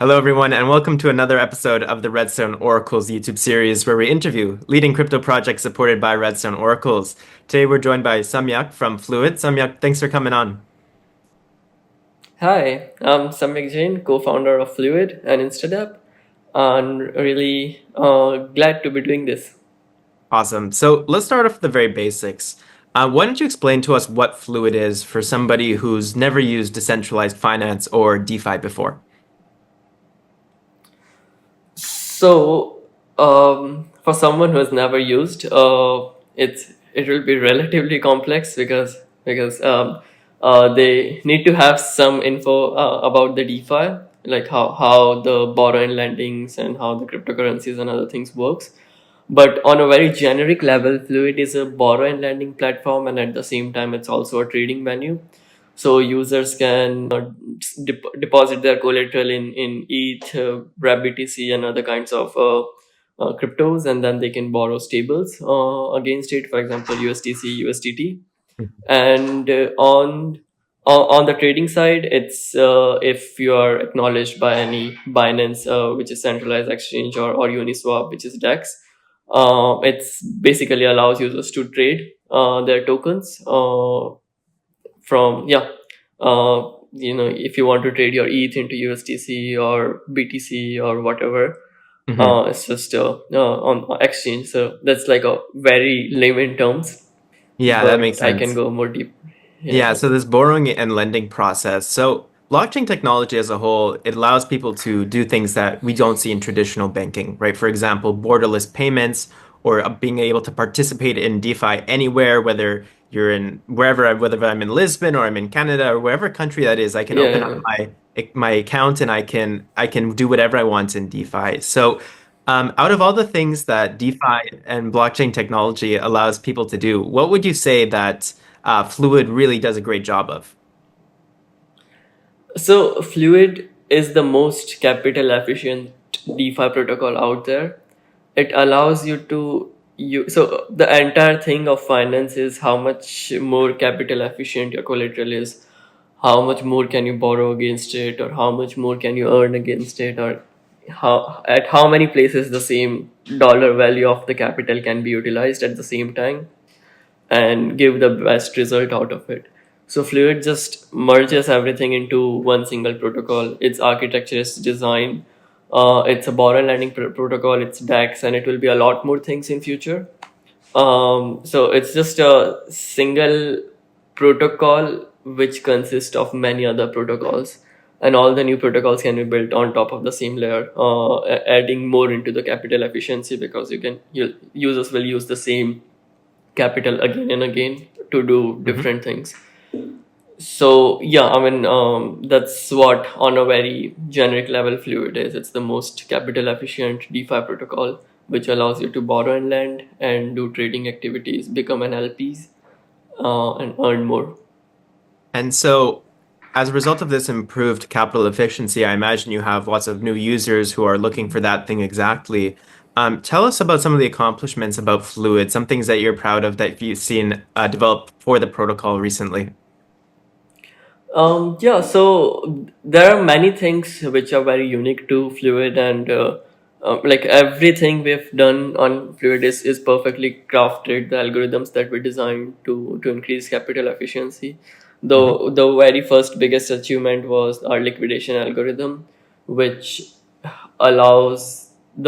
Hello, everyone, and welcome to another episode of the Redstone Oracles YouTube series where we interview leading crypto projects supported by Redstone Oracles. Today, we're joined by Samyak from Fluid. Samyak, thanks for coming on. Hi, I'm Samyak Jain, co-founder of Fluid and InstaDapp, and really glad to be doing this. Awesome. So let's start off with the very basics. Why don't you explain to us what Fluid is for somebody who's never used decentralized finance or DeFi before? For someone who has never used, it will be relatively complex because they need to have some info about the DeFi, like how the borrow and lendings and how the cryptocurrencies and other things works. But on a very generic level, Fluid is a borrow and lending platform, and at the same time, it's also a trading venue. So users can deposit their collateral in ETH, BTC, and other kinds of cryptos, and then they can borrow stables against it. For example, USDC, USDT, and on the trading side, it's if you are acknowledged by any Binance, which is centralized exchange, or Uniswap, which is DEX. It's basically allows users to trade their tokens from if you want to trade your ETH into USDC or BTC or whatever. Mhm. It's just on exchange. So that's like a very layman terms, Yeah, that makes but I can sense. go more deep. Yeah. Yeah, so this borrowing and lending process. So blockchain technology as a whole, it allows people to do things that we don't see in traditional banking, right? For example, borderless payments or being able to participate in DeFi anywhere, whether you're in whether I'm in Lisbon or I'm in Canada or wherever country that is, I can open up Yeah. my account and I can do whatever I want in DeFi. So out of all the things that DeFi and blockchain technology allows people to do, what would you say that Fluid really does a great job of? So Fluid is the most capital efficient DeFi protocol out there. It allows you to so the entire thing of finance is how much more capital efficient your collateral is, how much more can you borrow against it, or how much more can you earn against it, or how many places the same dollar value of the capital can be utilized at the same time and give the best result out of it. So Fluid just merges everything into one single protocol. Its architecture is design. It's a borrow and lending protocol. It's DEX, and it will be a lot more things in future. So it's just a single protocol which consists of many other protocols, and all the new protocols can be built on top of the same layer, adding more into the capital efficiency because users will use the same capital again and again to do Mhm. different things. So yeah, I mean, that's what on a very generic level Fluid is. It's the most capital efficient DeFi protocol, which allows you to borrow and lend and do trading activities, become an LPs, and earn more. And so, as a result of this improved capital efficiency, I imagine you have lots of new users who are looking for that thing exactly. Tell us about some of the accomplishments about Fluid, some things that you're proud of that you've seen develop for the protocol recently. Yeah, so there are many things which are very unique to Fluid, and like everything we've done on Fluid is perfectly crafted. The algorithms that we designed to increase capital efficiency. Mhm. Though the very first biggest achievement was our liquidation algorithm, which allows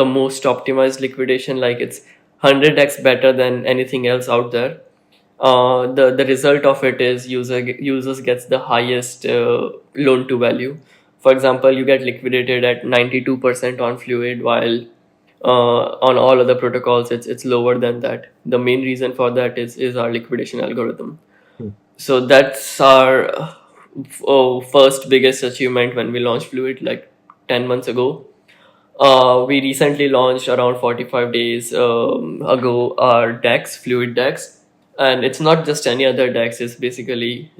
the most optimized liquidation. Like it's 100x better than anything else out there. The result of it is users gets the highest loan to value. For example, you get liquidated at 92% on Fluid, while on all other protocols it's lower than that. The main reason for that is our liquidation algorithm. So that's our first biggest achievement when we launched Fluid like 10 months ago. We recently launched around 45 days ago our DEX, Fluid DEX, and it's not just any other DEX. It's basically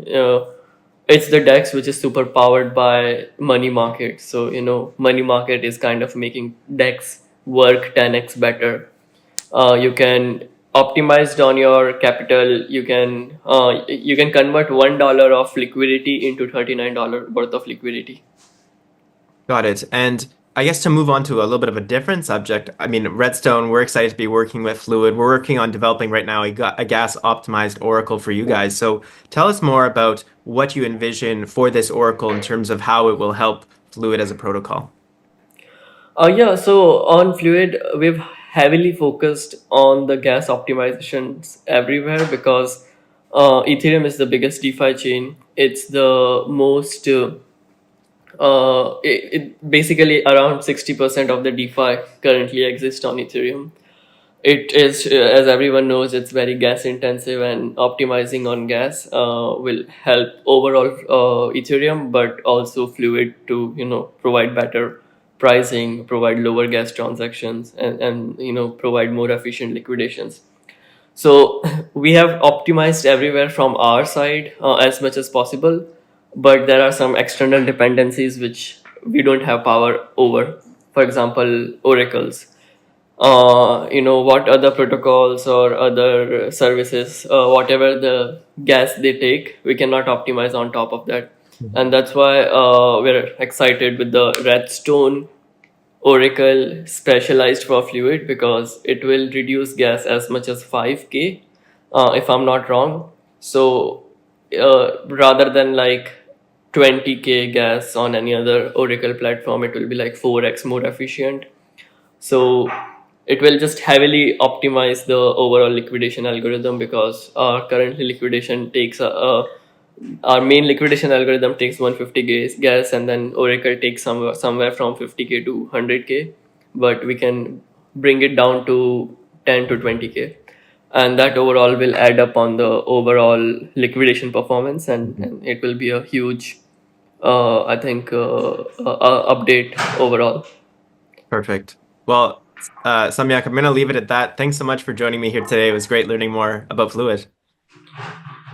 it's the DEX which is super powered by money market. So money market is kind of making DEX work 10x better. You can optimized on your capital. You can convert $1 of liquidity into $39 worth of liquidity. Got it. And I guess to move on to a little bit of a different subject, I mean, Redstone, we're excited to be working with Fluid. We're working on developing right now a gas optimized Oracle for you guys. So tell us more about what you envision for this Oracle in terms of how it will help Fluid as a protocol. Yeah, so on Fluid, we've heavily focused on the gas optimizations everywhere because Ethereum is the biggest DeFi chain. It's the most, it basically around 60% of the DeFi currently exists on Ethereum. It is, as everyone knows, it's very gas intensive, and optimizing on gas will help overall Ethereum, but also Fluid to provide better pricing, provide lower gas transactions, and provide more efficient liquidations. So we have optimized everywhere from our side as much as possible, but there are some external dependencies which we don't have power over. For example, oracles. What other protocols or other services, whatever the gas they take, we cannot optimize on top of that. Mhm. And that's why we're excited with the Redstone Oracle specialized for Fluid, because it will reduce gas as much as 5k, if I'm not wrong. So rather than like 20k gas on any other Oracle platform, it will be like 4x more efficient. So it will just heavily optimize the overall liquidation algorithm, because currently liquidation takes our main liquidation algorithm takes 150 gas, and then Oracle takes somewhere from 50k to 100k, but we can bring it down to 10 to 20k, and that overall will add up on the overall liquidation performance, and it will be a huge I think update overall. Perfect. Well, Samyak, I'm going to leave it at that. Thanks so much for joining me here today. It was great learning more about Fluid.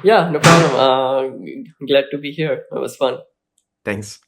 Yeah, no problem. Glad to be here. It was fun. Thanks.